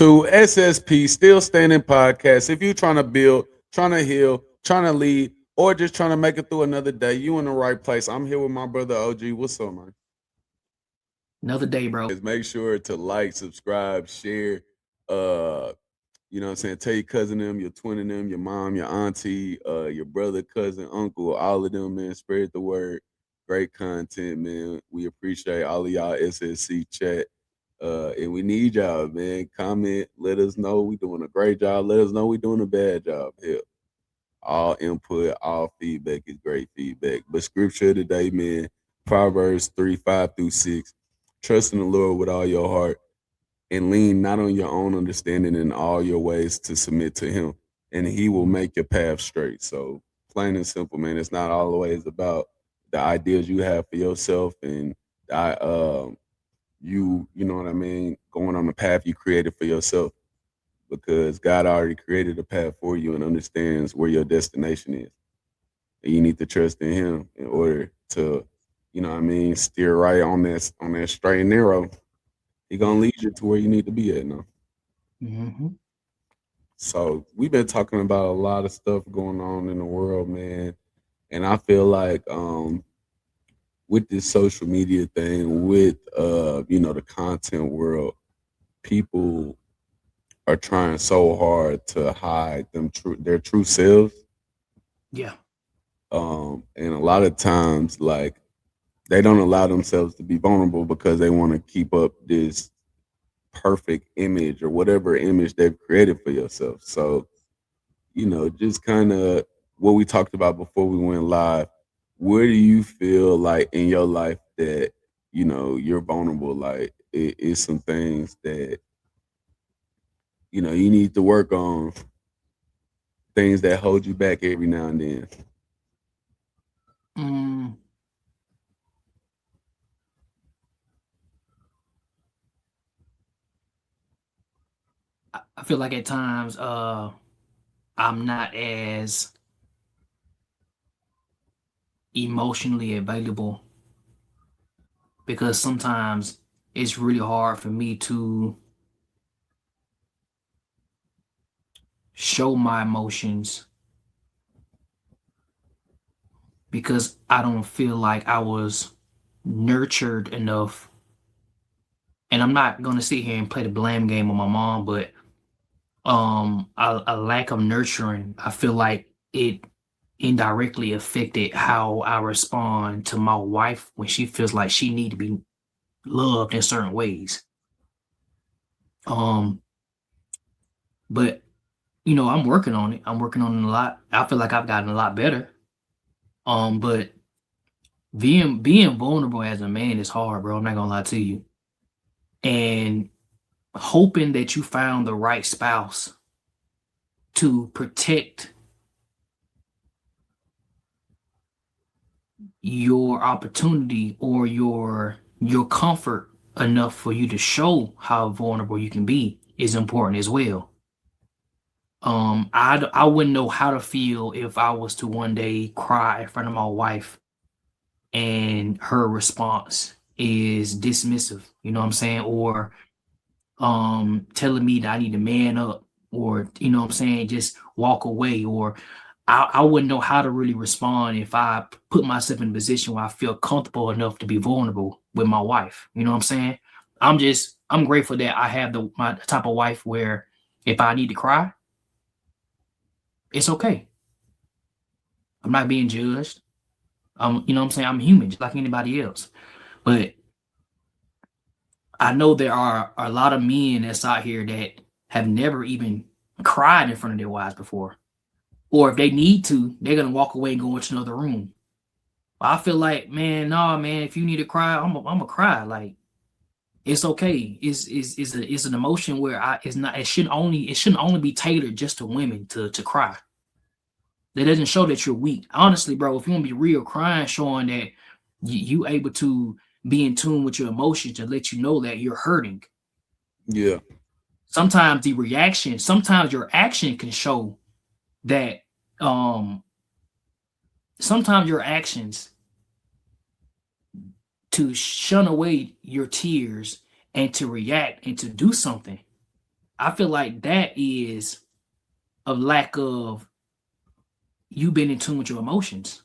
to SSP, Still Standing Podcast. If you're trying to build, trying to heal, trying to lead, or just trying to make it through another day, you in the right place. I'm here with my brother OG. What's up, man? Another day, bro. Make sure to like, subscribe, share. Uh, you know what I'm saying? Tell your cousin them, your twin them, your mom, your auntie, your brother, cousin, uncle, all of them, man. Spread the word. Great content, man. We appreciate all of y'all SSC chat. And we need y'all, man. Comment, let us know we doing a great job. Let us know we doing a bad job. Hell, all input, all feedback is great feedback. But scripture today, man, Proverbs 3:5-6. Trust in the Lord with all your heart and lean not on your own understanding in all your ways to submit to him. And he will make your path straight. So plain and simple, man. It's not always about the ideas you have for yourself and I you know what I mean, going on the path you created for yourself because God already created a path for you and understands where your destination is. And you need to trust in him in order to, you know what I mean, steer right on that straight and narrow. He gonna lead you to where you need to be at now. Mm-hmm. So we've been talking about a lot of stuff going on in the world, man. And I feel like with this social media thing, with the content world, people are trying so hard to hide their true selves. Yeah. And a lot of times like they don't allow themselves to be vulnerable because they want to keep up this perfect image or whatever image they've created for yourself. So, just kind of what we talked about before we went live. Where do you feel like in your life that, you're vulnerable? Like it is some things that, you need to work on, things that hold you back every now and then. Mm, I feel like at times I'm not as emotionally available because sometimes it's really hard for me to show my emotions because I don't feel like I was nurtured enough. And I'm not gonna sit here and play the blame game on my mom, but a lack of nurturing, I feel like it indirectly affected how I respond to my wife when she feels like she need to be loved in certain ways. Um, but I'm working on it. I'm working on it a lot. I feel like I've gotten a lot better. But being vulnerable as a man is hard, bro. I'm not gonna lie to you. And hoping that you found the right spouse to protect your opportunity or your comfort enough for you to show how vulnerable you can be is important as well. I wouldn't know how to feel if I was to one day cry in front of my wife and her response is dismissive, you know what I'm saying? Or telling me that I need to man up or you know what I'm saying, just walk away or I wouldn't know how to really respond if I put myself in a position where I feel comfortable enough to be vulnerable with my wife. You know what I'm saying? I'm grateful that I have my type of wife where if I need to cry, it's okay. I'm not being judged. You know what I'm saying? I'm human, just like anybody else. But I know there are a lot of men that's out here that have never even cried in front of their wives before. Or if they need to, they're gonna walk away and go into another room. I feel like, man, nah, man, if you need to cry, I'm a cry. Like it's okay. It's an emotion where it's not it shouldn't only be tailored just to women to cry. That doesn't show that you're weak. Honestly, bro, if you want to be real, crying showing that you able to be in tune with your emotions to let you know that you're hurting. Yeah. Sometimes your action can show that um sometimes your actions to shun away your tears and to react and to do something. I feel like that is a lack of you being in tune with your emotions.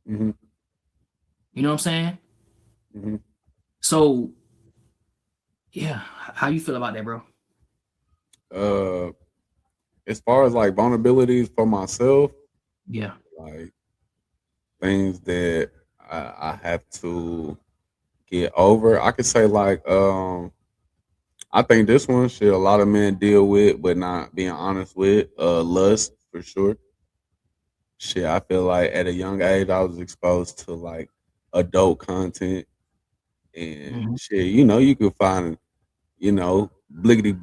Hmm. You know what I'm saying? Hmm. So yeah, how you feel about that, bro? Uh, as far as like vulnerabilities for myself, Yeah. like things that I have to get over, I could say like I think this one shit a lot of men deal with, but not being honest with. Lust for sure. Shit, I feel like at a young age I was exposed to like adult content and Hmm. shit. You know, you could find blickety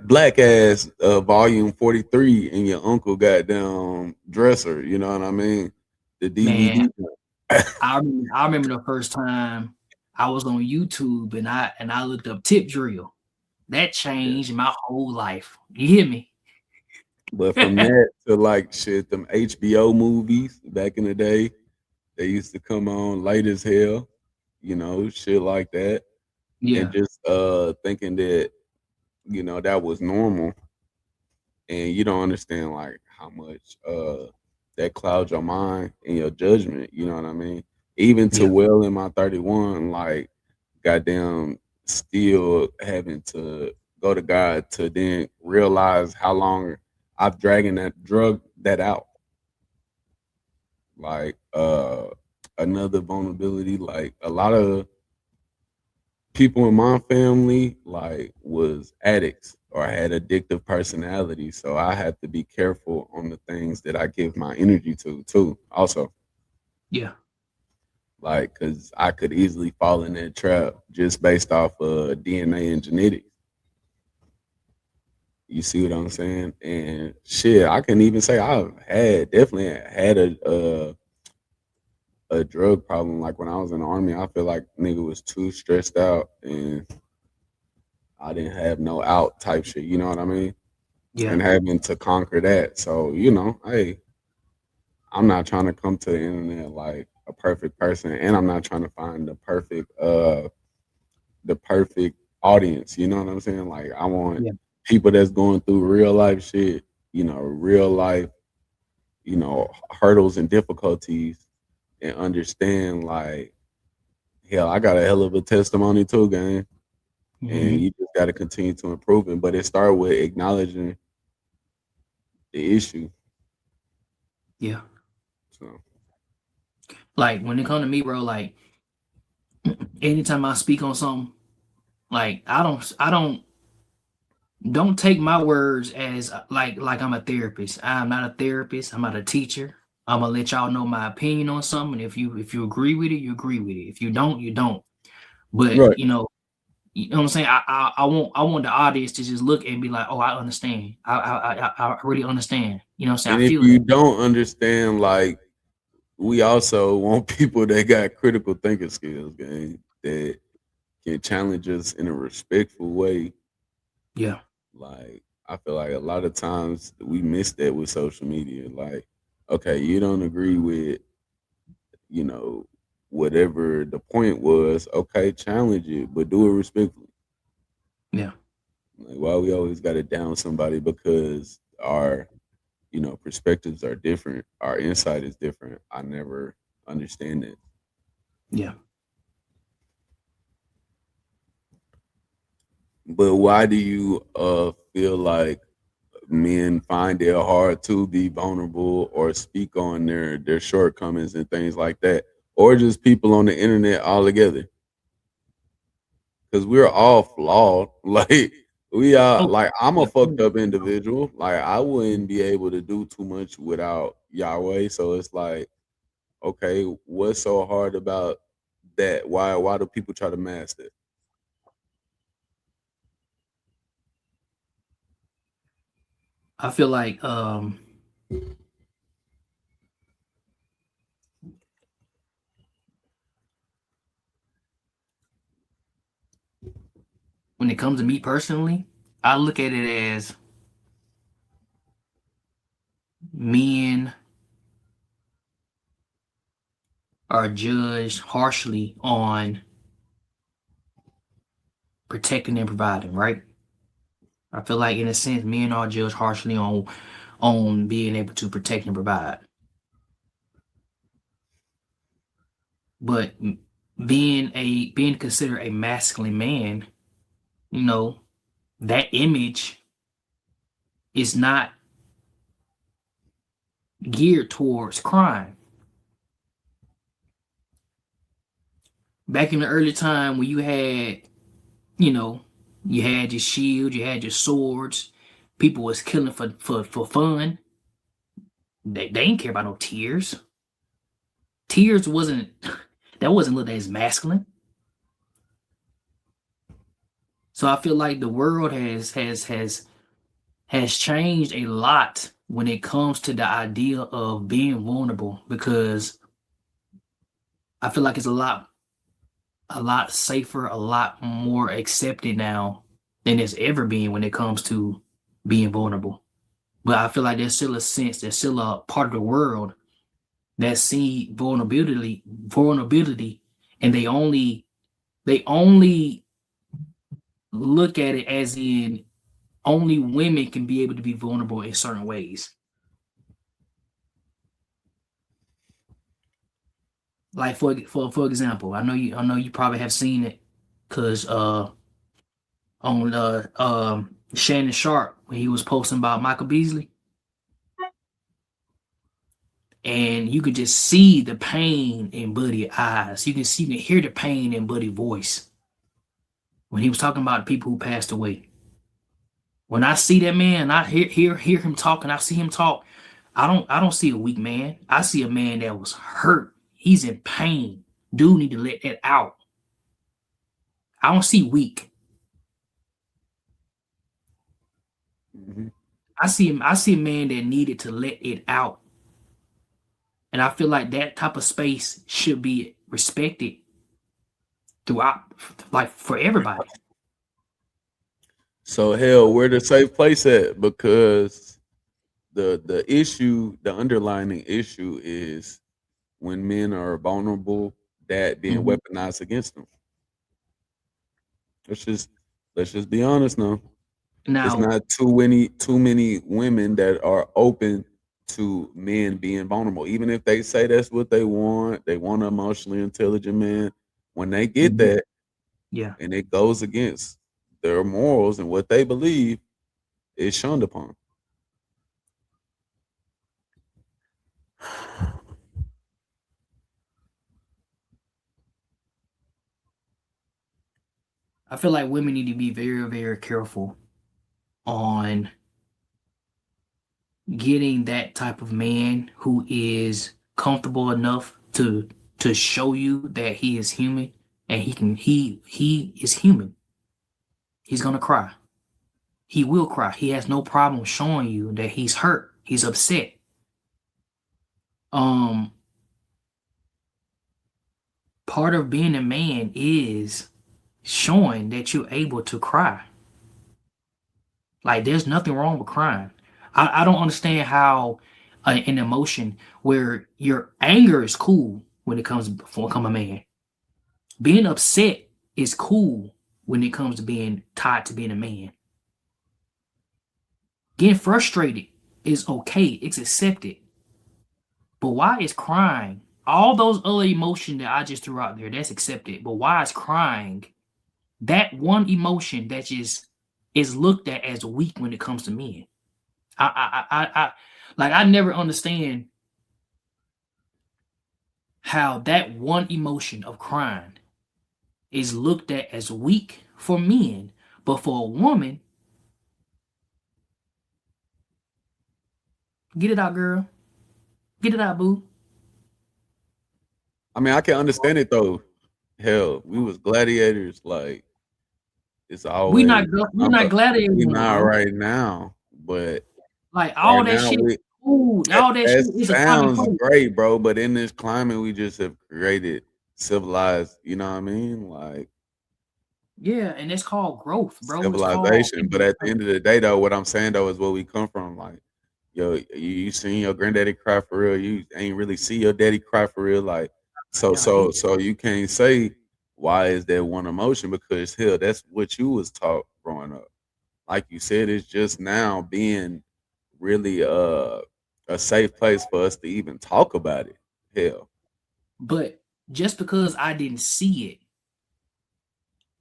black ass volume 43 in your uncle goddamn dresser. You know what I mean? The Man, DVD. I remember the first time I was on YouTube and I looked up tip drill. That Yeah. changed my whole life. You hear me? But from that to like shit, them HBO movies back in the day, they used to come on late as hell, shit like that. And Yeah, just thinking that, that was normal and you don't understand like how much that clouds your mind and your judgment, you know what I mean? Even to yeah, well in my 31, like goddamn still having to go to God to then realize how long I've dragging that drug that out. Like another vulnerability, like a lot of people in my family like was addicts or had addictive personality, so I have to be careful on the things that I give my energy to too also, yeah, like because I could easily fall in that trap just based off of DNA and genetics. You see what I'm saying? And shit, I can even say I've had definitely had a drug problem. Like when I was in the army, I feel like nigga was too stressed out and I didn't have no out type shit. You know what I mean? yeah, And having to conquer that. So, hey, I'm not trying to come to the internet like a perfect person and I'm not trying to find the perfect audience. You know what I'm saying? Like I want yeah, people that's going through real life shit, real life, hurdles and difficulties and understand like hell, I got a hell of a testimony too, gang. And hmm, you just gotta continue to improve it. But it started with acknowledging the issue. yeah. So Like when it come to me, bro, like anytime I speak on something, like I don't take my words as like I'm a therapist. I'm not a therapist. I'm not a teacher. I'm gonna let y'all know my opinion on something. If you agree with it, you agree with it. If you don't, you don't. But right. you know what I'm saying. I want the audience to just look and be like, oh, I understand. I really understand. You know what I'm saying. And I if feel you that. don't understand, like we also want people that got critical thinking skills, gang, that can challenge us in a respectful way. Yeah, Like I feel like a lot of times we miss that with social media. Like, okay, you don't agree with, you know, whatever the point was, okay, challenge it, but do it respectfully. yeah, Like why we always gotta down somebody because our perspectives are different, our insight is different. I never understand it. yeah. But why do you feel like men find it hard to be vulnerable or speak on their shortcomings and things like that, or just people on the internet altogether? Because we're all flawed. Like we are. Oh, Like I'm a yeah. fucked up individual. Like I wouldn't be able to do too much without Yahweh. So it's like, okay, what's so hard about that? Why do people try to mask it? I feel like when it comes to me personally, I look at it as men are judged harshly on protecting and providing, right? I feel like in a sense, men are judged harshly on being able to protect and provide. But being considered a masculine man, you know, that image is not geared towards crime. Back in the early time when you had, you know, you had your shield, you had your swords, people was killing for fun. They didn't care about no tears. Tears wasn't that wasn't looked at as masculine. So I feel like the world has changed a lot when it comes to the idea of being vulnerable, because I feel like it's a lot safer, a lot more accepted now than it's ever been when it comes to being vulnerable. But I feel like there's still a sense, there's still a part of the world that see vulnerability, and they only look at it as in only women can be able to be vulnerable in certain ways. Like for example, I know you probably have seen it because on Shannon Sharp when he was posting about Michael Beasley, and you could just see the pain in Buddy's eyes. You can hear the pain in Buddy's voice when he was talking about the people who passed away. When I see that man, I hear him talk, and I see him talk. I don't see a weak man. I see a man that was hurt. He's in pain. Dude need to let that out. I don't see weak. Mm-hmm. I see a man that needed to let it out. And I feel like that type of space should be respected throughout, like for everybody. So hell, where the safe place at? Because the underlining issue is when men are vulnerable, that being Mhm. weaponized against them. Let's just let's just be honest now. It's Now, not too many women that are open to men being vulnerable. Even if they say that's what they want an emotionally intelligent man. When they get mhm, that yeah, and it goes against their morals and what they believe, it's shunned upon. I feel like women need to be very, very careful on getting that type of man who is comfortable enough to show you that he is human, and he is human. He's gonna cry. He will cry. He has no problem showing you that he's hurt. He's upset. Um, Part of being a man is showing that you're able to cry. Like there's nothing wrong with crying. I don't understand how an emotion where your anger is cool when it comes for become a man. Being upset is cool when it comes to being tied to being a man. Getting frustrated is okay. It's accepted. But why is crying? All those other emotions that I just threw out there, that's accepted. But why is crying that one emotion that is looked at as weak when it comes to men? I like I never understand how that one emotion of crying is looked at as weak for men, but for a woman, get it out, girl. Get it out, boo. I mean, I can understand it though. Hell, we was gladiators. Like it's always We not gladiators we no more, not bro. right now, but Like right all that now shit is we cool. that, All that shit that is a sounds commonplace. great, bro. But in this climate, we just have created civilized. You know what I mean? Like Yeah, and it's called growth, bro. It's called civilization. But at the end of the day, though, what I'm saying though is where we come from. Like, yo, you seen your granddaddy cry for real. You ain't really see your daddy cry for real. Like, so yeah, he, so so you can't say why is that one emotion because hell, that's what you was taught growing up. like you said, it's just now being really a safe place for us to even talk about it. Hell, But just because I didn't see it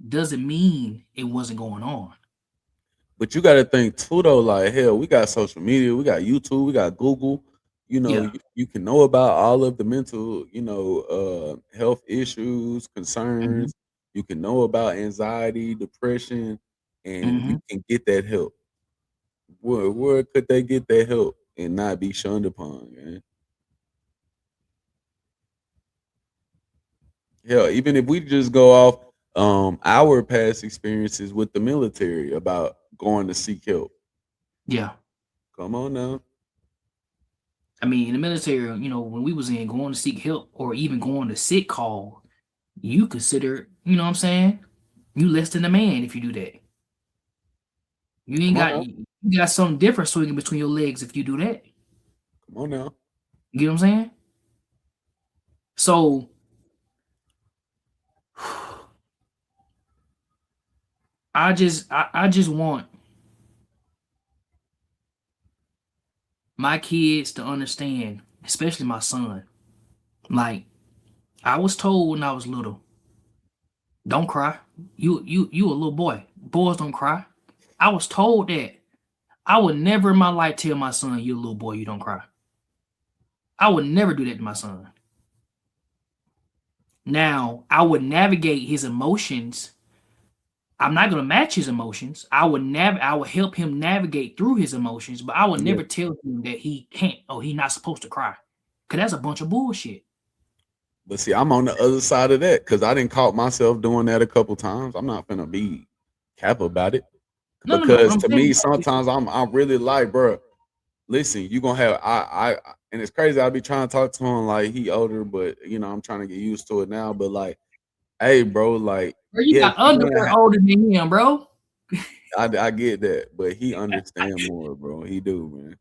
doesn't mean it wasn't going on. but you got to think too, though. Like hell, we got social media, we got YouTube, we got Google. You know, Yeah. you can know about all of the mental, health issues, Hmm. concerns. You can know about anxiety, depression, and Hmm. you can get that help. Where could they get that help and not be shunned upon? Man? Hell, even if we just go off our past experiences with the military about going to seek help. Yeah. Come on now. I mean, in the military, when we was in going to seek help or even going to sick call, you consider, what I'm saying, you less than a man if you do that. You ain't Come on got now. you got something different swinging between your legs if you do that. Come on now. You get what I'm saying? So I just want my kids to understand, especially my son. Like I was told when I was little, don't cry. You a little boy. Boys don't cry. I was told that. I would never in my life tell my son, you're a little boy, you don't cry. I would never do that to my son. Now, I would navigate his emotions. I'm not gonna match his emotions. I would help him navigate through his emotions, but I would Yeah. never tell him that he can't or he's not supposed to cry. Cause that's a bunch of bullshit. But see, I'm on the other side of that because I didn't caught myself doing that a couple times. I'm not gonna be cap about it No. because I'm to saying, me, sometimes I'm really like, bro, listen, you gonna have and it's crazy. I be trying to talk to him like he older, but I'm trying to get used to it now. But like, hey, bro, like, bro, you yes, got you're gonna underwear have. older than him, bro. I get that, but he understand more, bro. He do, man.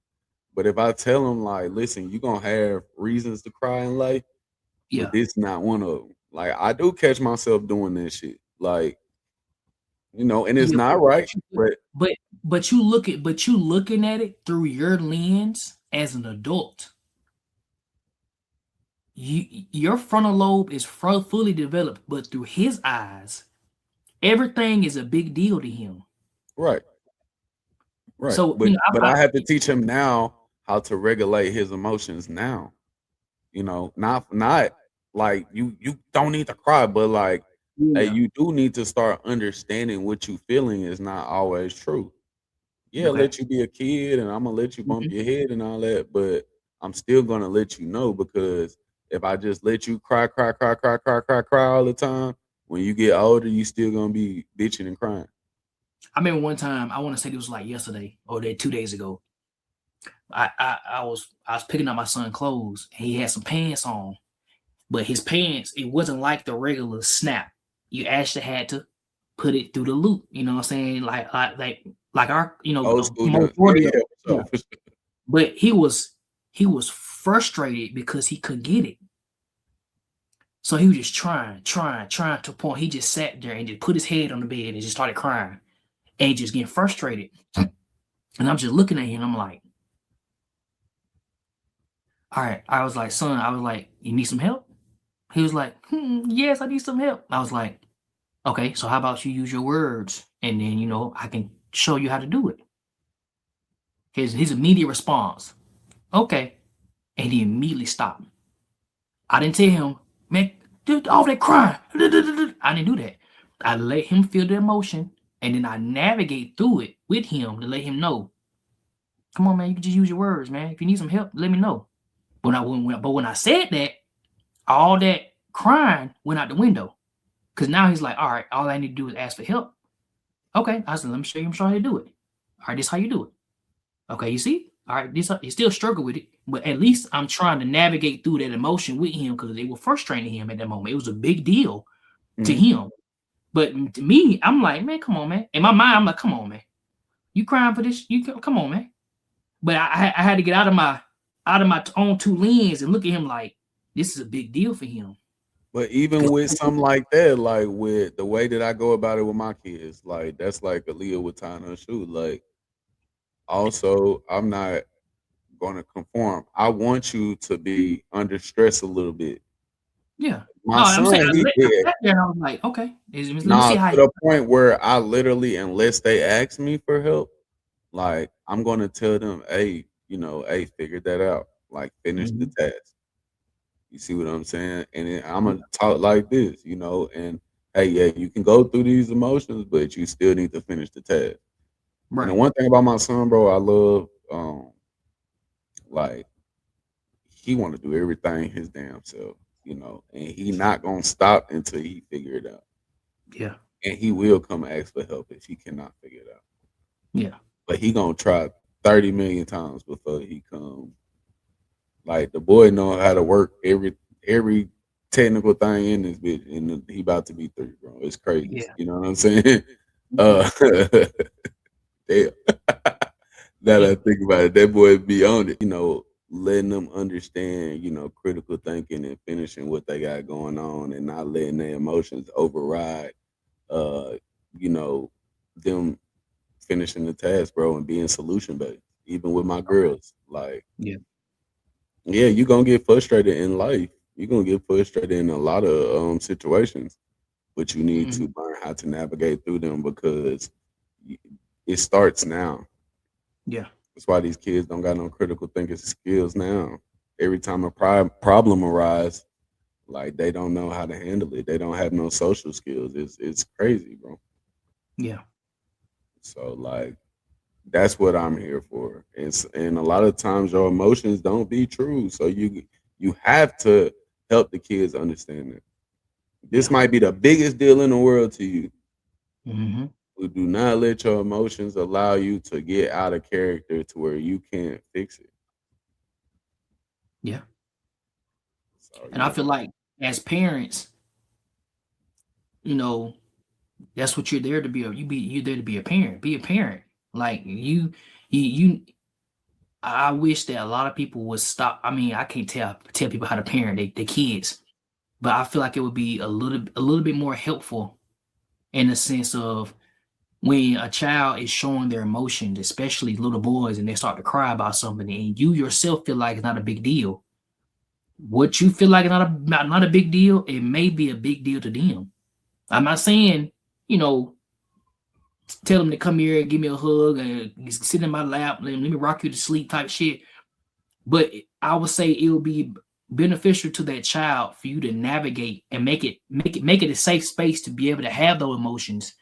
But if I tell him like, listen, you gonna have reasons to cry in life, but Yeah, this not one of them. Like I do catch myself doing that shit, like and it's yeah, not right, but but but you looking at it through your lens as an adult. Your frontal lobe is fully developed, but through his eyes, everything is a big deal to him. right, right. So But I have to teach him now how to regulate his emotions now. Not like you don't need to cry, but like, hey, yeah, you do need to start understanding what you feeling is not always true. Yeah, okay. let you be a kid and I'm gonna let you bump Mhm. your head and all that, but I'm still gonna let you know because if I just let you cry, cry, cry, cry, cry, cry, cry all the time, when you get older, you still gonna be bitching and crying. I remember one time. I want to say it was like yesterday or 2 days ago. I was picking up my son clothes. And he had some pants on, but his pants it wasn't like the regular snap. You actually had to put it through the loop. You know what I'm saying? Like our Old the school junk. Yeah, majority of yeah, yeah. for sure. But he was frustrated because he couldn't get it. So he was just trying to a point. He just sat there and just put his head on the bed and just started crying and just getting frustrated. And I'm just looking at him. I'm like, all right. I was like, son, I was like, you need some help? He was like, yes, I need some help. I was like, okay, so how about you use your words and then, I can show you how to do it. His immediate response, okay. And he immediately stopped. I didn't tell him, man, dude, all that crying. I didn't do that. I let him feel the emotion and then I navigate through it with him to let him know, come on, man, you can just use your words, man. If you need some help, let me know. But when I said that, all that crying went out the window. Because now he's like, all right, all I need to do is ask for help. Okay. I said, let me show you how to do it. All right, this is how you do it. Okay, you see? All right, this he still struggle with it, but at least I'm trying to navigate through that emotion with him because it was frustrating him at that moment. It was a big deal to Mhm. him. But to me, I'm like, man, come on, man. In my mind, I'm like, come on, man. You crying for this? Come on, man. But I had to get out of my own two lens and look at him like this is a big deal for him. But even with something like that, like with the way that I go about it with my kids, like that's like Aaliyah with tying her shoe. Like also, I'm not going to conform. I want you to be under stress a little bit. Yeah. My No, I'm son, saying he I did. sat there and I was like, okay, let me Nah, see to how. the point where I literally, unless they ask me for help, like I'm gonna tell them, hey, hey, figure that out. Like finish the Mhm. task. You see what I'm saying? And then I'm Yeah. gonna talk like this, and hey, yeah, you can go through these emotions, but you still need to finish the task. And the Right. one thing about my son, bro, I love, like he want to do everything his damn self, and he not gonna stop until he figure it out. Yeah. And he will come ask for help if he cannot figure it out. Yeah. But he gonna try 30 million times before he come. Like the boy know how to work every technical thing in this bitch, and he about to be 3, bro. It's crazy. Yeah. You know what I'm saying? Yeah. Uh, damn. Now that I Yeah. think about it, that boy be on it. Letting them understand, critical thinking and finishing what they got going on, and not letting their emotions override, uh, you know, them finishing the task, bro, and being solution based. Even with my Okay. girls, like, Yeah. yeah, you gonna get frustrated in life. You're gonna get frustrated in a lot of situations, but you need Mhm. to learn how to navigate through them because y- it starts now. Yeah. That's why these kids don't got no critical thinking skills now. Every time a problem arises, like they don't know how to handle it. They don't have no social skills. It's crazy, bro. Yeah. So like that's what I'm here for. And a lot of times your emotions don't be true. So you have to help the kids understand it. This Yeah. might be the biggest deal in the world to you. Hmm. But do not let your emotions allow you to get out of character to where you can't fix it. Yeah. So And I yeah. feel like as parents, you know, that's what you're there to be. You're there to be a parent. Be a parent. Like you. I wish that a lot of people would stop. I mean, I can't tell people how to parent their kids, but I feel like it would be a little bit more helpful in the sense of when a child is showing their emotions, especially little boys, and they start to cry about something, and you yourself feel like it's not a big deal. What you feel like is not a big deal, it may be a big deal to them. I'm not saying, you know, tell them to come here and give me a hug and sit in my lap, let me rock you to sleep type shit. But I would say it would be beneficial to that child for you to navigate and make it a safe space to be able to have those emotions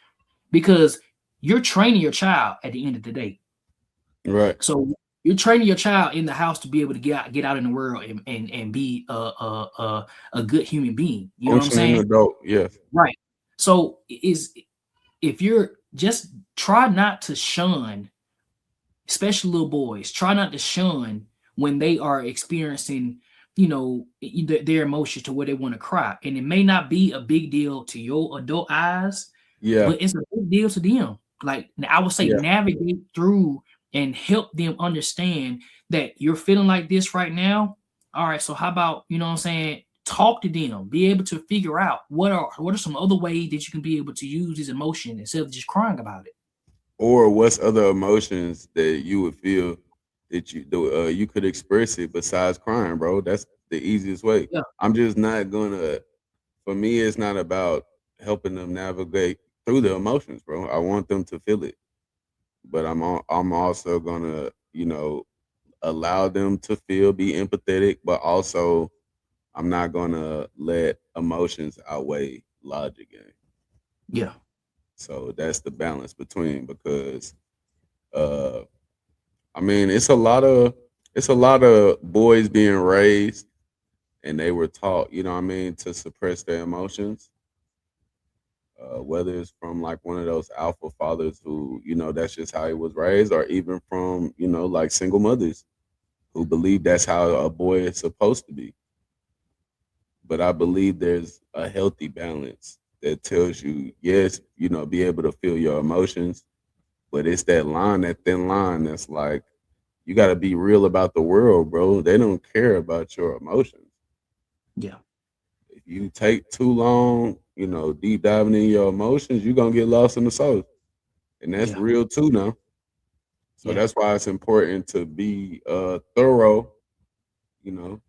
because you're training your child at the end of the day. Right. So you're training your child in the house to be able to get out in the world and be a good human being. You know what I'm Functioning saying? adult, yes. Right. So is if you're just try not to shun, especially little boys, try not to shun when they are experiencing, their emotions to where they want to cry. And it may not be a big deal to your adult eyes, Yeah. but it's a big deal to them. Like I would say, Yeah. navigate through and help them understand that you're feeling like this right now. All right, so how about, what I'm saying, talk to them, be able to figure out what are some other ways that you can be able to use this emotion instead of just crying about it. Or what's other emotions that you would feel that you could express it besides crying, bro? That's the easiest way. Yeah, I'm just not gonna. For me, it's not about helping them navigate through the emotions, bro. I want them to feel it, but I'm also gonna allow them to feel, be empathetic, but also I'm not gonna let emotions outweigh logic. yeah, So that's the balance between because uh I mean it's a lot of boys being raised and they were taught, to suppress their emotions. Whether it's from like one of those alpha fathers who, that's just how he was raised, or even from, like single mothers who believe that's how a boy is supposed to be. But I believe there's a healthy balance that tells you, yes, be able to feel your emotions, but it's that line, that thin line that's like, you got to be real about the world, bro. They don't care about your emotions. yeah. You take too long, deep diving in your emotions, you're gonna get lost in the sauce. And that's Yeah. real too now. So Yeah. that's why it's important to be thorough, you know,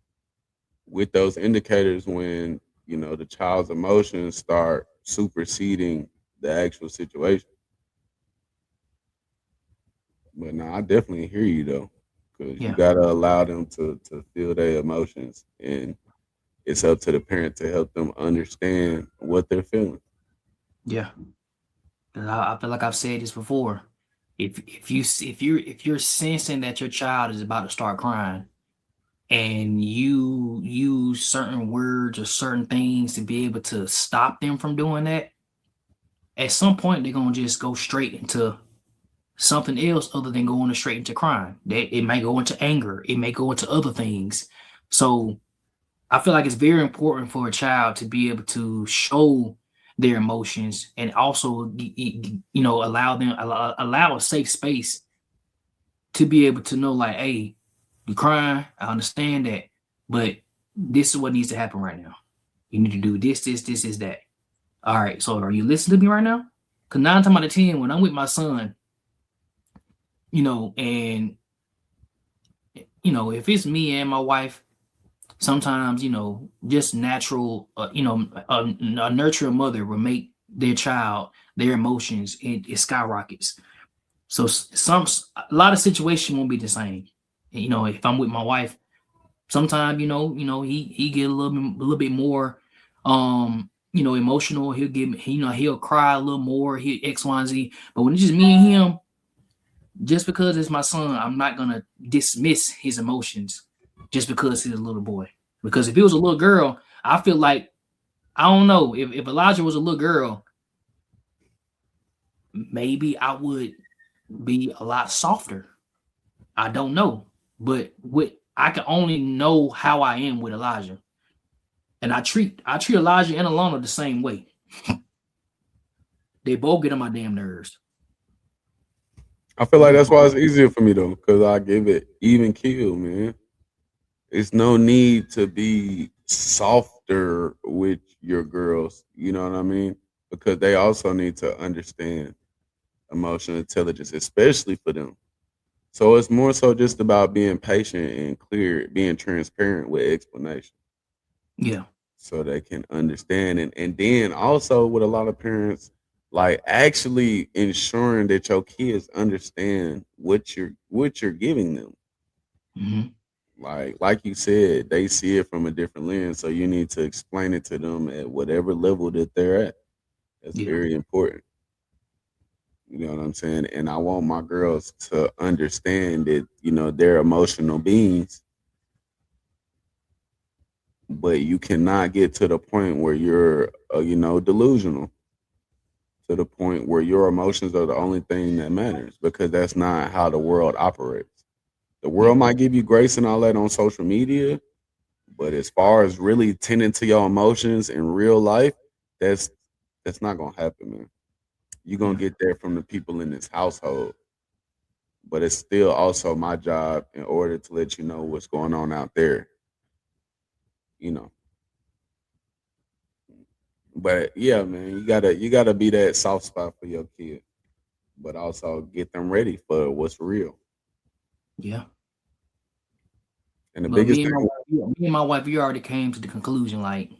with those indicators when, the child's emotions start superseding the actual situation. But no, I definitely hear you though. Cause you Yeah. gotta allow them to feel their emotions, and it's up to the parent to help them understand what they're feeling. Yeah. And I feel like I've said this before. If you're sensing that your child is about to start crying, and you use certain words or certain things to be able to stop them from doing that, at some point they're gonna just go straight into something else other than going straight into crime. That it may go into anger, it may go into other things. So I feel like it's very important for a child to be able to show their emotions and also allow them allow a safe space to be able to know, like, hey, you crying, I understand that, but this is what needs to happen right now. You need to do this is that. All right, so are you listening to me right now? Because 9 times out of 10, when I'm with my son, and if it's me and my wife, sometimes, just natural, a nurturing mother will make their child, their emotions, it skyrockets. So a lot of situations won't be the same. If I'm with my wife, sometimes, he get a little bit more, emotional. He'll cry a little more. He X, Y, and Z. But when it's just me and him, just because it's my son, I'm not gonna dismiss his emotions just because he's a little boy. Because if he was a little girl, I feel like, I don't know, if Elijah was a little girl, maybe I would be a lot softer. I don't know, but I can only know how I am with Elijah, and I treat Elijah and Alana the same way. They both get on my damn nerves. I feel like They that's both, why it's easier for me though, because I give it even kill, man. It's no need to be softer with your girls. You know what I mean? Because they also need to understand emotional intelligence, especially for them. So it's more so just about being patient and clear, being transparent with explanation yeah, so they can understand. And then also with a lot of parents, like actually ensuring that your kids understand what you're giving them. hmm, Like you said, they see it from a different lens, so you need to explain it to them at whatever level that they're at. That's yeah, very important. You know what I'm saying? And I want my girls to understand that, they're emotional beings, but you cannot get to the point where you're, delusional, to the point where your emotions are the only thing that matters, because that's not how the world operates. The yeah, world might give you grace and all that on social media, but as far as really tending to your emotions in real life, that's that's not gonna happen, man. You're gonna yeah, get that from the people in this household. But it's still also my job in order to let you know what's going on out there, you know. But yeah, man, you gotta be that soft spot for your kid, but also get them ready for what's real. yeah. And the But biggest thing, we already came to the conclusion, like,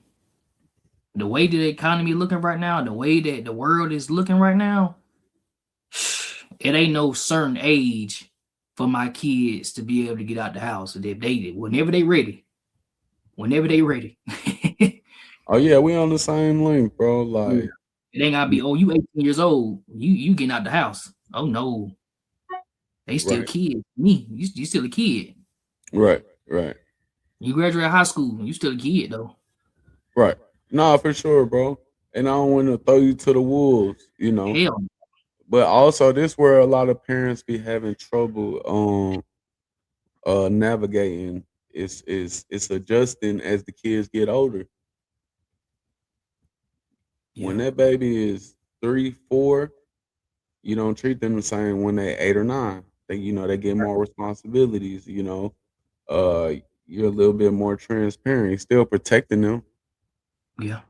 the way that the economy looking right now, the way that the world is looking right now, it ain't no certain age for my kids to be able to get out the house. If they whenever they ready. oh yeah, we on the same link, bro. Yeah. Like, It ain't gotta be, oh, you 18 years old, you getting out the house. Oh no, they still right, kids. Me, you still a kid. right, right, You graduate high school, you still a kid though. right. Nah, for sure, bro. And I don't want to throw you to the wolves. Hell, But also, this where a lot of parents be having trouble navigating. It's adjusting as the kids get older. When yeah, that baby is 3, 4, you don't treat them the same when they 8 or 9. They get more responsibilities. Uh, you're a little bit more transparent. You're still protecting them, Yeah.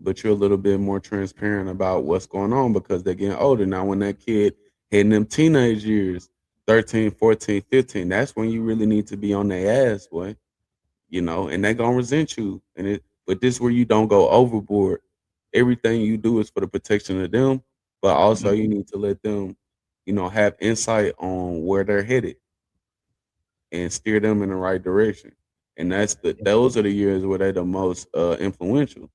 but you're a little bit more transparent about what's going on because they're getting older. Now, when that kid hitting them teenage years, 13, 14, 15, that's when you really need to be on their ass, boy. And they gonna resent you. But this where you don't go overboard. Everything you do is for the protection of them, but also you Mhm. need to let them, have insight on where they're headed and steer them in the right direction. And those are the years where they're the most influential.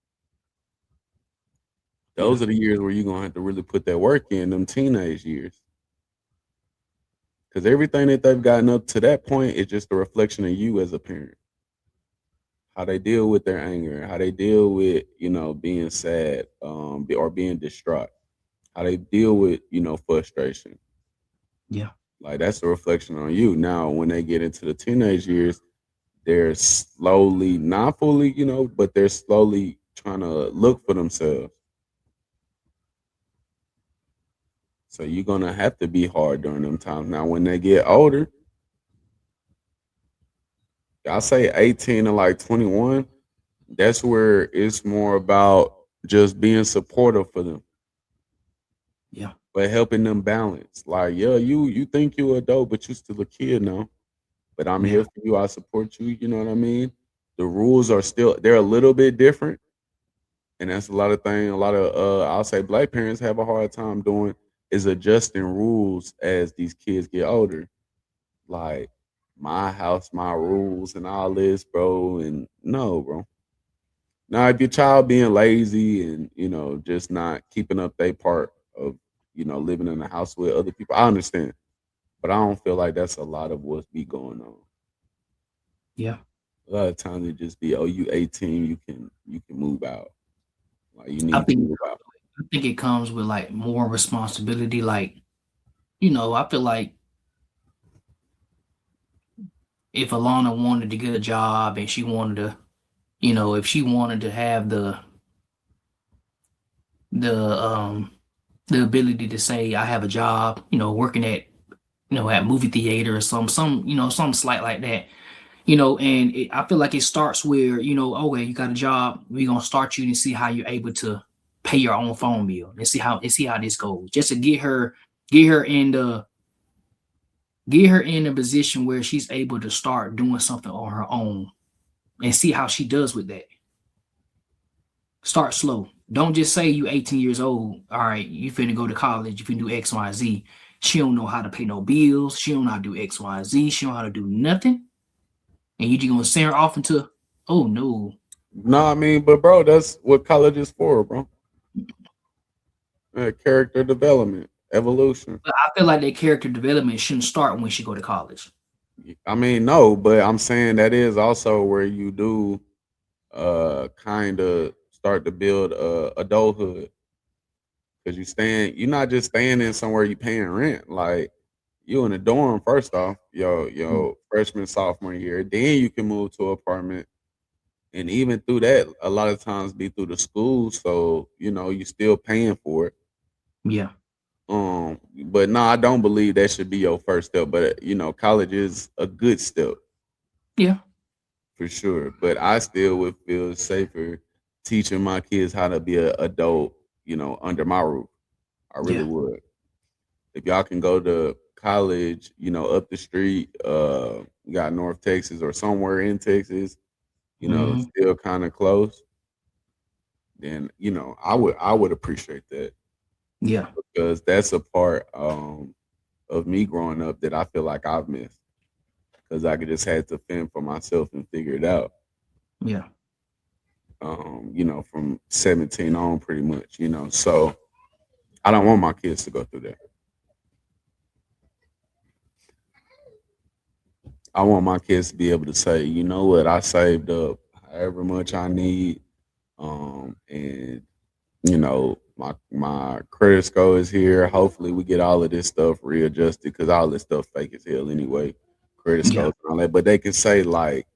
Yeah. Those are the years where you're gonna have to really put that work in, them teenage years. Because everything that they've gotten up to that point is just a reflection of you as a parent. How they deal with their anger, how they deal with, being sad, or being distraught, how they deal with, frustration. Yeah. Like that's a reflection on you. Now, when they get into the teenage years, they're slowly, not fully, but they're slowly trying to look for themselves. So you're gonna have to be hard during them times. Now, when they get older, I say 18 to like 21, that's where it's more about just being supportive for them, Yeah. but helping them balance. Like, yeah, you think you're adult, but you still a kid now. But I'm Yeah. here for you. I support you. You know what I mean? The rules are still they're a little bit different, and that's a lot of things. A lot of I'll say black parents have a hard time doing is adjusting rules as these kids get older. Like my house, my rules, and all this, bro. And no, bro. Now, if your child being lazy and just not keeping up their part of living in a house with other people, I understand, but I don't feel like that's a lot of what's be going on. Yeah. A lot of times it just be, oh, you 18, you can move out, like you I need to think move out. I think it comes with like more responsibility. Like, I feel like if Alana wanted to get a job and she wanted to, if she wanted to have the the ability to say I have a job, working at movie theater or some slight like that, and I feel like it starts where, okay, you got a job, we're gonna start you and see how you're able to pay your own phone bill and see how this goes. Just to get her in the get her in a position where she's able to start doing something on her own and see how she does with that. Start slow. Don't just say you 18 years old. All right, you finna go to college. You finna do X, Y, Z. She don't know how to pay no bills. She don't know how to do X, Y, Z. She don't know how to do nothing. And you just gonna send her off into, oh no. No, I mean, but bro, that's what college is for, bro. Character development, evolution. But I feel like that character development shouldn't start when she go to college. I mean, no, but I'm saying that is also where you do kind of start to build adulthood because you're not just staying in somewhere you paying rent. Like you in a dorm first off, Mm. yo freshman sophomore year, then you can move to an apartment, and even through that, a lot of times be through the school, so you still paying for it. Yeah. But no, I don't believe that should be your first step. But college is a good step Yeah. for sure. But I still would feel safer teaching my kids how to be an adult, under my roof. I really Yeah. would. If y'all can go to college, up the street, you got North Texas or somewhere in Texas, Hmm. still kind of close, then I would appreciate that Yeah. because that's a part of me growing up that I feel like I've missed because I could just had to fend for myself and figure it out. Yeah. From 17 on pretty much, So I don't want my kids to go through that. I want my kids to be able to say, you know what, I saved up however much I need. And my credit score is here. Hopefully we get all of this stuff readjusted because all this stuff fake as hell anyway. Credit Yeah. scores and all that. But they can say like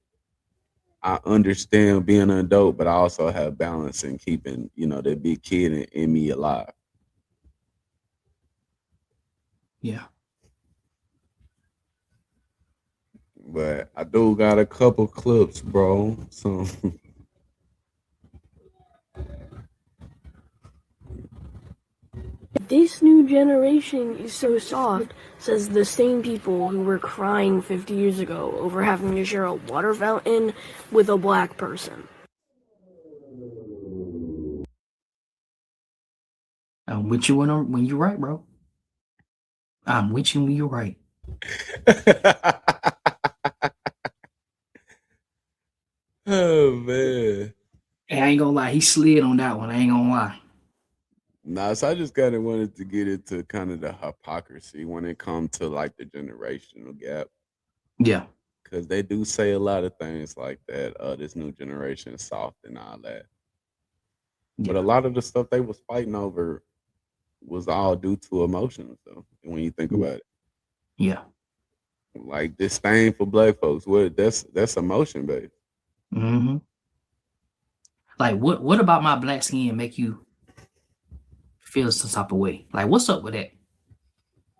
I understand being an adult, but I also have balance in keeping, the big kid in me alive. Yeah. But I do got a couple clips, bro. So This new generation is so soft, says the same people who were crying 50 years ago over having to share a water fountain with a black person. I'm with you when you're right, bro. I'm with you when you're right. Oh man. And I ain't gonna lie, he slid on that one. I ain't gonna lie. Nah, so I just kind of wanted to get into kind of the hypocrisy when it comes to like the generational gap, Yeah, because they do say a lot of things like that. This new generation is soft and all that, but a yeah, lot of the stuff they was fighting over was all due to emotions. Though, when you think yeah, about it, yeah. like disdain for black folks, what that's emotion based. Hmm. Like, what about my black skin make you feel some type of way? Like, what's up with that?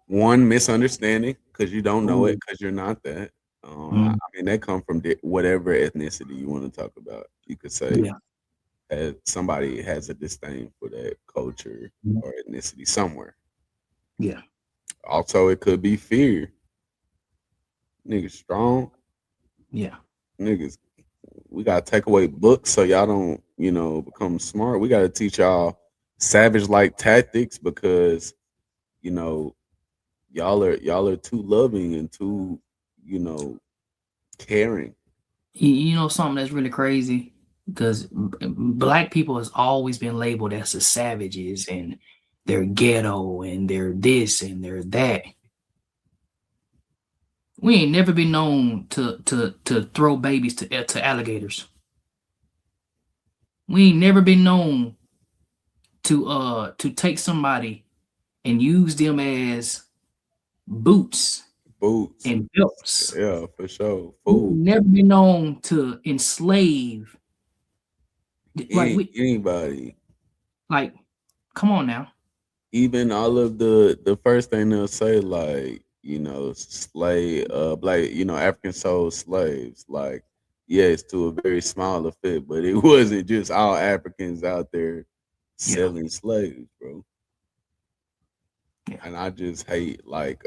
One, misunderstanding because you don't know it Ooh, because you're not that. I mm, mean, that come from whatever ethnicity you want to talk about. You could say yeah, somebody has a disdain for that culture mm, or ethnicity somewhere. yeah, Also, it could be fear. Niggas strong. yeah. Niggas, we gotta take away books so y'all don't, become smart. We gotta teach y'all savage like tactics because you know y'all are too loving and too, you know, caring. You know something that's really crazy because black people has always been labeled as the savages and they're ghetto and they're this and they're that. We ain't never been known to throw babies to alligators. We ain't never been known to take somebody and use them as boots Boots, and belts. yeah, for sure. We Food. ain't never been known to enslave. Like Anybody. like, come on now. Even all of the first thing they'll say, like, slave, black, African sold slaves, like, yes, to a very small effect, but it wasn't just all Africans out there Yeah, selling slaves, bro. yeah, And I just hate, like,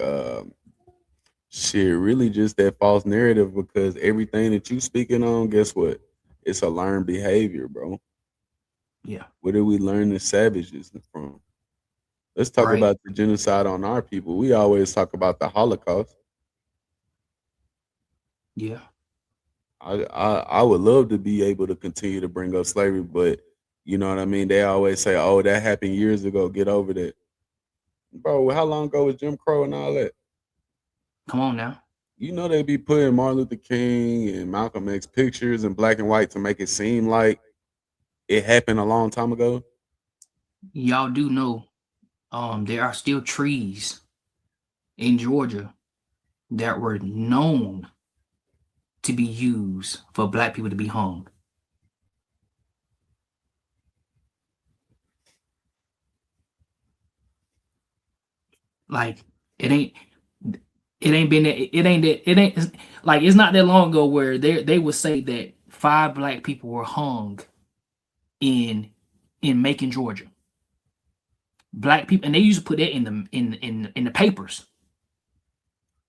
shit, really just that false narrative, because everything that you speaking on, guess what? It's a learned behavior, bro. yeah. Where did we learn the savages from? Let's talk Right? about the genocide on our people. We always talk about the Holocaust. Yeah. I would love to be able to continue to bring up slavery, but you know what I mean. They always say, "Oh, that happened years ago. Get over that, bro." How long ago was Jim Crow and all that? Come on now. You know they be putting Martin Luther King and Malcolm X pictures in black and white to make it seem like it happened a long time ago. Y'all do know there are still trees in Georgia that were known to be used for black people to be hung. Like it ain't it ain't been that it ain't that it ain't like it's not that long ago where they would say that 5 black people were hung in Macon, Georgia. Black people, and they used to put that in the papers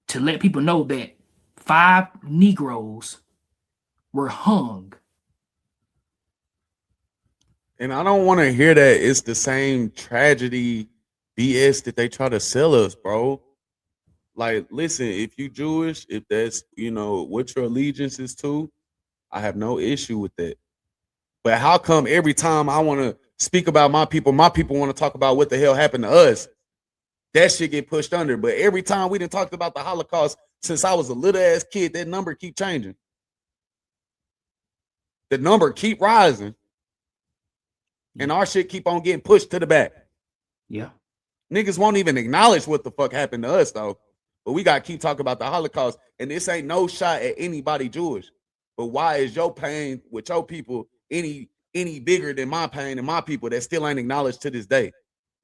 to let people know that 5 Negroes were hung. And I don't want to hear that it's the same tragedy BS that they try to sell us, bro. Like, listen, if you Jewish, if that's what your allegiance is to, I have no issue with that. But how come every time I want to speak about my people want to talk about what the hell happened to us? That shit get pushed under. But every time we didn't talk about the Holocaust since I was a little ass kid, that number keep changing. The number keep rising, Yeah, and our shit keep on getting pushed to the back. yeah, Niggas won't even acknowledge what the fuck happened to us though. But we gotta keep talking about the Holocaust. And this ain't no shot at anybody Jewish. But why is your pain with your people any bigger than my pain and my people that still ain't acknowledged to this day?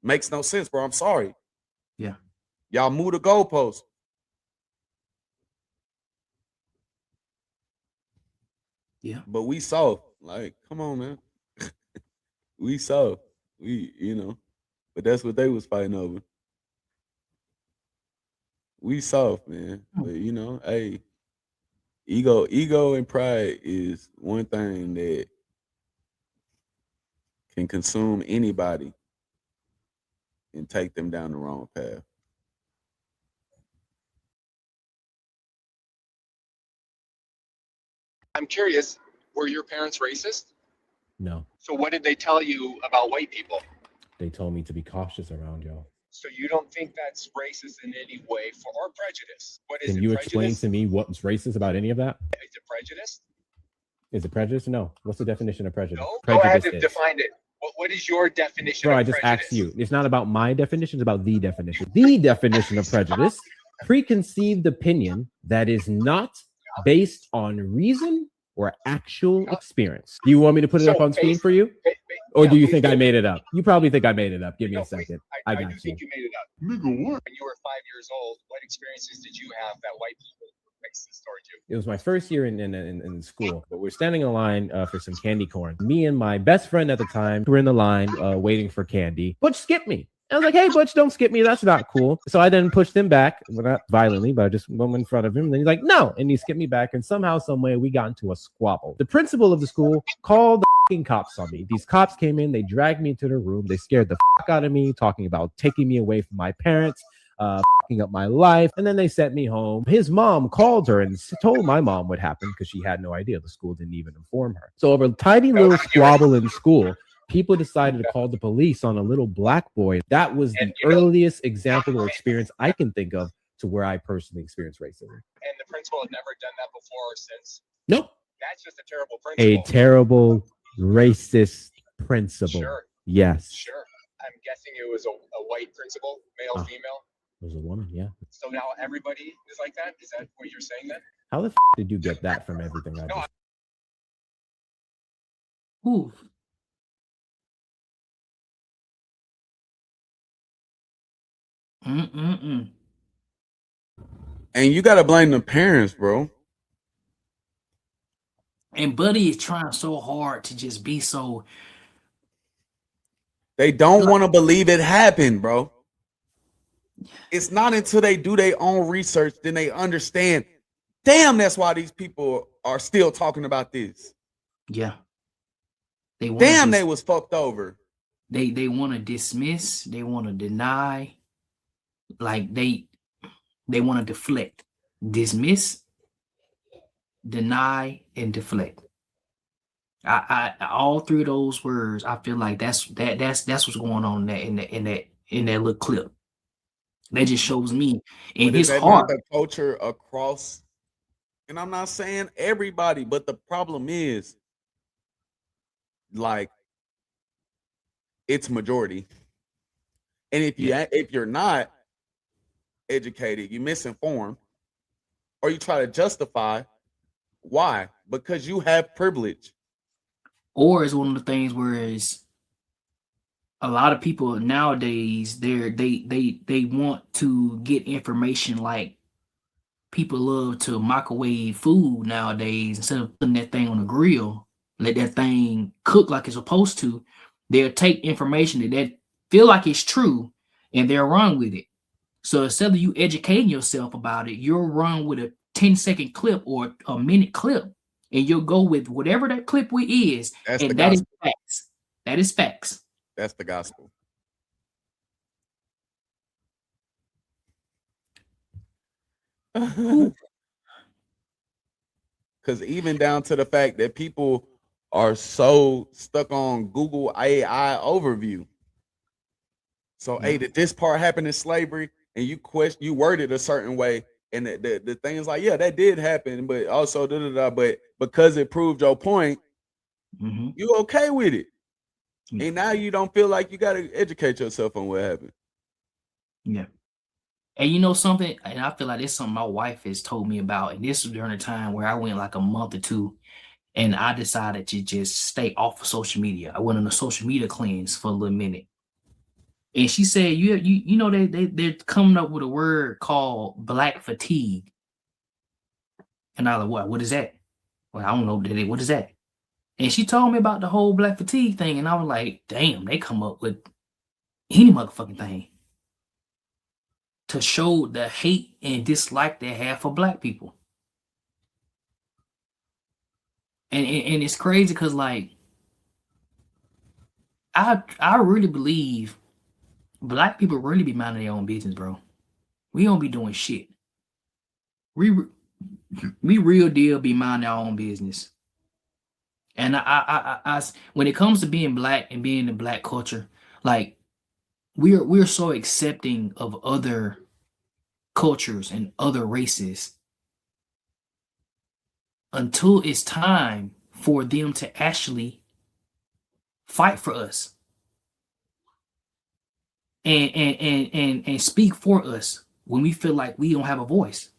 Makes no sense, bro. I'm sorry. yeah, Y'all move the goalposts. yeah. But we soft. Like, come on, man. We soft. We. But that's what they was fighting over. We soft, man. But you know, hey, ego and pride is one thing that can consume anybody and take them down the wrong path. I'm curious, were your parents racist? No, So what did they tell you about white people? they told me to be cautious around y'all. So you don't think that's racist in any way or prejudice? What is Can it? you Prejudice? explain to me what's racist about any of that? Is it prejudice? Is it prejudice? No. What's the definition of prejudice? No. Prejudice Go ahead and is. define it. What is your definition Bro, of I just prejudice? asked you. It's not about my definition, it's about the definition. The definition of prejudice, preconceived opinion that is not based on reason or actual experience. Do you want me to put it up on screen for you? Or do you think I made it up? You probably think I made it up. Give me a second. I got do you. think you made it up. Nigga, what? When you were 5 years old, what experiences did you have that white people were racist towards you? It was my first year in school, but we're standing in line for some candy corn. Me and my best friend at the time were in the line waiting for candy. Butch skipped me. I was like, hey, Butch, don't skip me. That's not cool. So I then pushed him back, well, not violently, but I just went in front of him. And then he's like, no. And he skipped me back. And somehow, some way, we got into a squabble. The principal of the school called the cops on me. These cops came in. They dragged me into the room. They scared the out of me, talking about taking me away from my parents, fucking up my life. And then they sent me home. His mom called her and told my mom what happened because she had no idea. The school didn't even inform her. So over a tiny little squabble in school, people decided to call the police on a little black boy. That was the earliest example or experience I can think of to where I personally experienced racism. And the principal had never done that before or since? Nope. That's just a terrible principal. A terrible racist principal. Sure. Yes. Sure. I'm guessing it was a white principal, male, female. It was a woman, yeah. So now everybody is like that? Is that what you're saying then? How the did you get that from everything I just... Ooh. And you gotta blame the parents, bro. And Buddy is trying so hard to just be so. They don't want to believe it happened, bro. It's not until they do their own research then they understand. Damn, that's why these people are still talking about this. Yeah. They was fucked over. They want to dismiss. They want to deny. Like they want to deflect, dismiss, deny, and deflect. I all three of those words. I feel like that's what's going on in that little clip. That just shows me in his heart. The culture across, and I'm not saying everybody, but the problem is, like, it's majority. And if you're not educated, you misinformed, or you try to justify why, because you have privilege. Or it's one of the things where it's a lot of people nowadays they want to get information. Like people love to microwave food nowadays instead of putting that thing on the grill, let that thing cook like it's supposed to. They'll take information that feel like it's true and they'll run with it. So instead of you educating yourself about it, you'll run with a 10-second clip or a minute clip, and you'll go with whatever that clip is. That's and the that gospel. is facts. That is facts. That's the gospel. Because even down to the fact that people are so stuck on Google AI overview. So, hey, did this part happen in slavery? And you worded a certain way, and the thing is like, yeah, that did happen, but also but because it proved your point, you okay with it. And now you don't feel like you got to educate yourself on what happened. Yeah. And you know something, and I feel like it's something my wife has told me about, and this was during a time where I went like a month or two, and I decided to just stay off of social media. I went on a social media cleanse for a little minute. And she said, you know, they're coming up with a word called black fatigue. And I was like, what is that? Well, I don't know. What is that? And she told me about the whole black fatigue thing. And I was like, damn, they come up with any motherfucking thing to show the hate and dislike they have for black people. And it's crazy because like I really believe black people really be minding their own business, bro. We don't be doing shit. We real deal be minding our own business. And I when it comes to being black and being in black culture, like we're so accepting of other cultures and other races until it's time for them to actually fight for us and speak for us when we feel like we don't have a voice.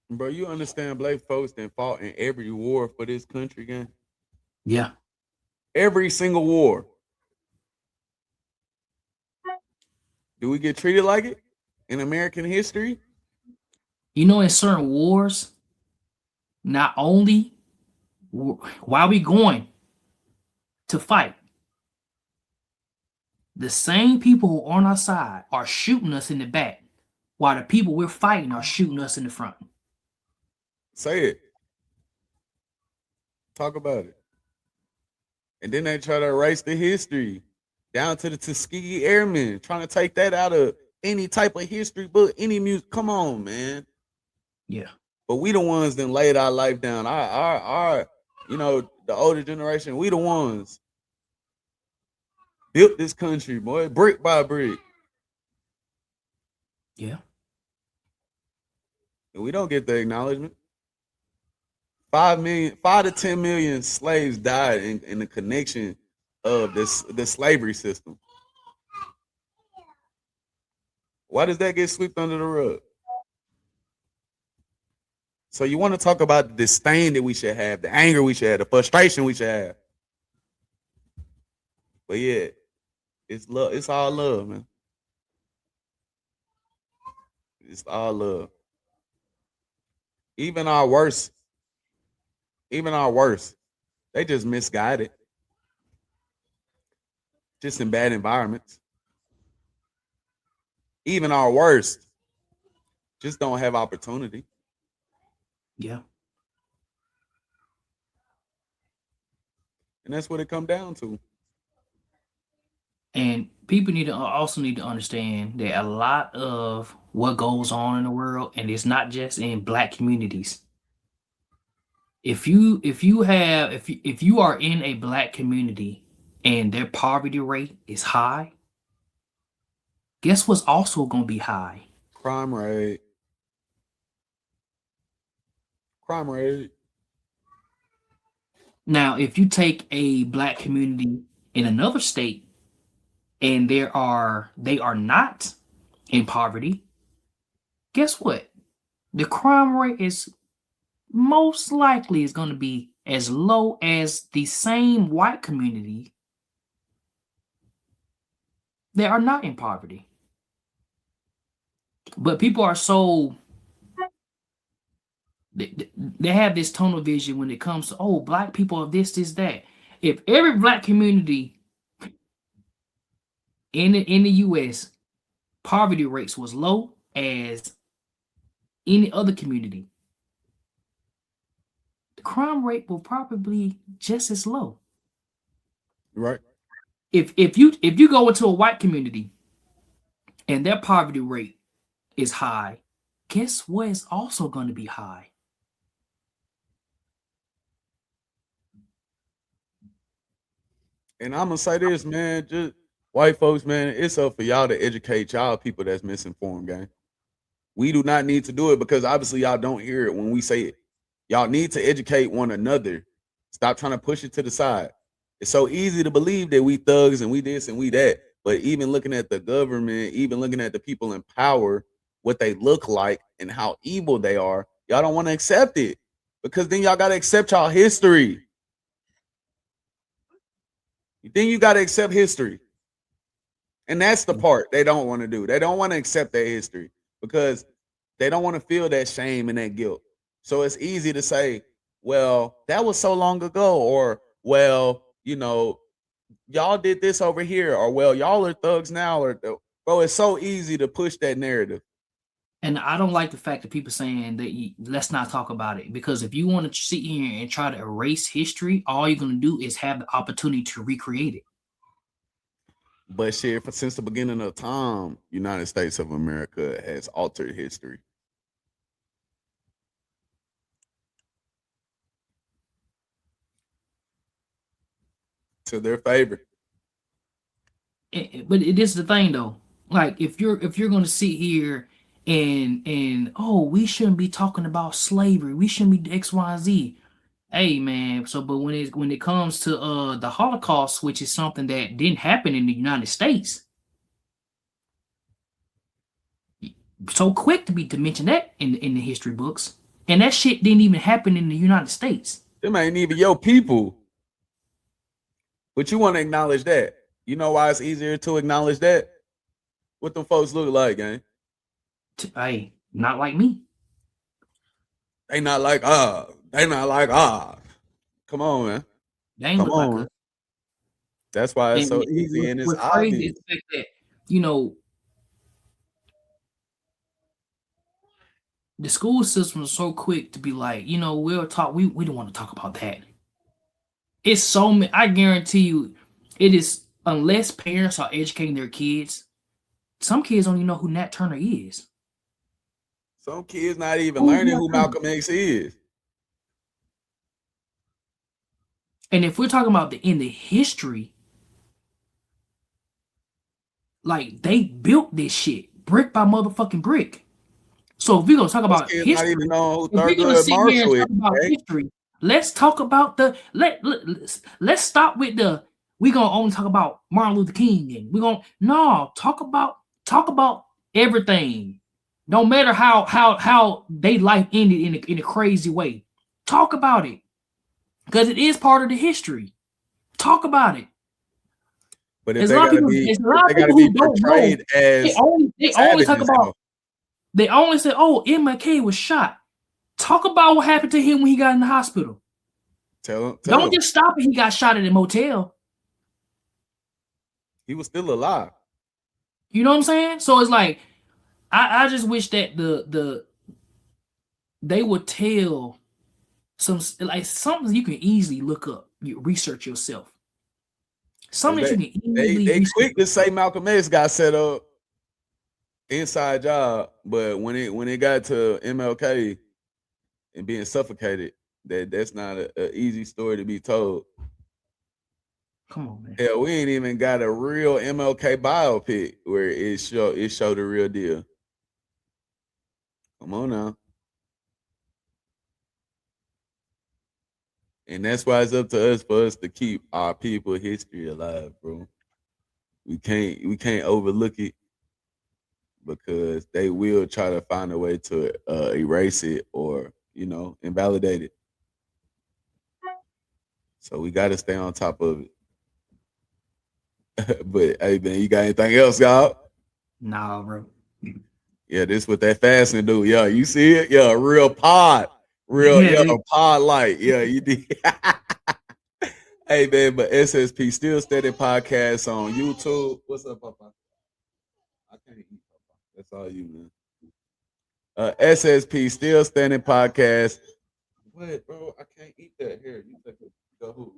Bro, you understand black folks that fought in every war for this country, gang? Yeah. Every single war. Do we get treated like it in American history? You know, in certain wars, not only while we going to fight, the same people who are on our side are shooting us in the back, while the people we're fighting are shooting us in the front. Say it. Talk about it. And then they try to erase the history down to the Tuskegee Airmen, trying to take that out of any type of history book, any music. Come on, man. Yeah. But we the ones that laid our life down. Our you know, the older generation, we the ones built this country, boy, brick by brick. Yeah. And we don't get the acknowledgement. 5 to 10 million slaves died in the connection of the slavery system. Why does that get swept under the rug? So you want to talk about the disdain that we should have, the anger we should have, the frustration we should have. But yeah, it's love. It's all love, man. It's all love. Even our worst, they just misguided. Just in bad environments. Even our worst just don't have opportunity. Yeah. And that's what it come down to. And people also need to understand that a lot of what goes on in the world, and it's not just in black communities. If you are in a black community and their poverty rate is high, guess what's also going to be high? Crime rate. Now, if you take a black community in another state and they are not in poverty, guess what? The crime rate is most likely is going to be as low as the same white community that are not in poverty. But people are so they have this tunnel vision when it comes to, oh, black people are this, that. If every black community in the US poverty rates was low as any other community, the crime rate will probably be just as low. Right. If you go into a white community and their poverty rate is high, guess what is also going to be high? And I'm gonna say this, man, just white folks, man, it's up for y'all to educate y'all people that's misinformed, gang. We do not need to do it because obviously y'all don't hear it when we say it. Y'all need to educate one another. Stop trying to push it to the side. It's so easy to believe that we thugs and we this and we that. But even looking at the government, even looking at the people in power, what they look like and how evil they are, y'all don't want to accept it. Because then y'all got to accept y'all history. Then you got to accept history. And that's the part they don't want to do. They don't want to accept their history because they don't want to feel that shame and that guilt. So it's easy to say, well, that was so long ago, or, well, you know, y'all did this over here, or well, y'all are thugs now, or bro, it's so easy to push that narrative. And I don't like the fact that people saying that let's not talk about it, because if you want to sit here and try to erase history, all you're going to do is have the opportunity to recreate it. But shit, since the beginning of time, United States of America has altered history to their favor. But it is the thing though. Like if you're going to sit here and oh, we shouldn't be talking about slavery, we shouldn't be X, Y, Z. Hey man, so but when it comes to the Holocaust, which is something that didn't happen in the United States, so quick to mention that in the history books, and that shit didn't even happen in the United States. Them ain't even your people, but you want to acknowledge that. You know why it's easier to acknowledge that? What them folks look like, gang? Hey, not like me. They not like Come on, man. They ain't Come look on. like us. That's why it's so easy and it's what's crazy obvious. is the fact that, you know, the school system is so quick to be like, you know, we'll talk. We don't want to talk about that. It's so. I guarantee you, it is, unless parents are educating their kids. Some kids don't even know who Nat Turner is. Some kids not even learning who Malcolm X is. And if we're talking about in the history, like they built this shit brick by motherfucking brick. So if we're gonna talk about history, not even know who Thurgood Marshall is, history, let's talk about let's stop with the we're gonna only talk about Martin Luther King and we're gonna talk about everything. No matter how they life ended in a crazy way. Talk about it. Because it is part of the history. Talk about it. But if they gotta be portrayed as they only talk about, they only say, oh, MLK was shot. Talk about what happened to him when he got in the hospital. Don't just stop and he got shot at a motel. He was still alive. You know what I'm saying? So it's like, I just wish that they would tell something you can easily look up, you research yourself. Something that you can easily they quick to say Malcolm X got set up, inside job, but when it got to MLK and being suffocated, that's not an easy story to be told. Come on, man. Hell, we ain't even got a real MLK biopic where it showed the real deal. Come on now. And that's why it's up to us for us to keep our people history alive, bro. We can't overlook it because they will try to find a way to erase it or, invalidate it. So we got to stay on top of it. But hey, man, you got anything else, y'all? Nah, bro. Yeah, this what that fasting do. Yeah, you see it? Yeah, real pod. Pod light. Yeah, you did. Hey, man, but SSP Still Steady Podcast on YouTube. What's up, Papa? I can't eat, Papa. That's all you, man. SSP Still Standing Podcast. What, bro? I can't eat that. Here, you take the who?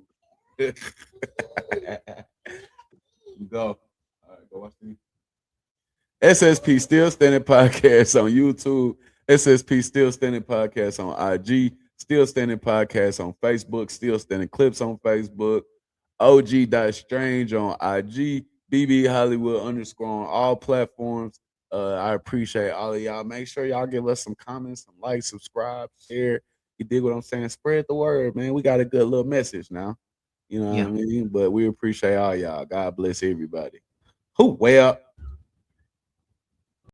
You go. All right, go watch me. SSP Still Standing Podcast on YouTube. SSP Still Standing Podcast on IG. Still Standing Podcast on Facebook. Still Standing Clips on Facebook. OG.Strange on IG. BB Hollywood _ on all platforms. I appreciate all of y'all. Make sure y'all give us some comments, some likes, subscribe, share. You dig what I'm saying? Spread the word, man. We got a good little message now. You know what I mean? But we appreciate all y'all. God bless everybody. Well.